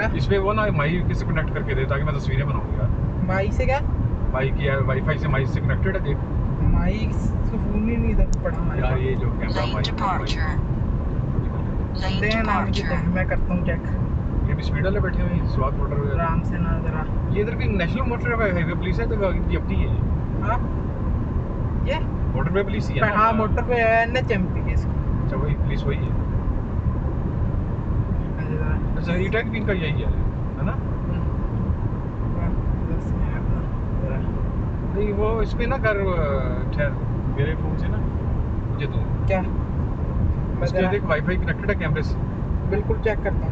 क्या? इसमें वो ना माई किससे कनेक्ट करके दे ताकि मैं तस्वीरें बनाऊँ यार। माई से क्या? माई की है, वाईफाई से माई से कनेक्टेड है देख। माई का फोन ही नहीं इधर पड़ा हमारे यार पास। ये जो कैमरा माई देना मुझे देख, मैं करता हूँ चेक। ये भी स्पीड वाले बैठे हुए हैं स्वात मोटरवे। आराम से ना जरा। ये इधर की नेशनल मोटरवे हाईवे पुलिस है तो इनकी अपनी है। हाँ ये मोटरवे पुलिस ही है ना? हाँ मोटरवे है, NHMP की इसकी। अच्छा वही पुलिस वही है। अच्छा ये टैग भी इनका यही है ना? नहीं वो इसमें ना कर ठहर मेरे फोन से ना मुझे दो क्या इसके देख वाईफाई कनेक्टेड है कैमरे से। बिल्कुल चेक करता हूँ।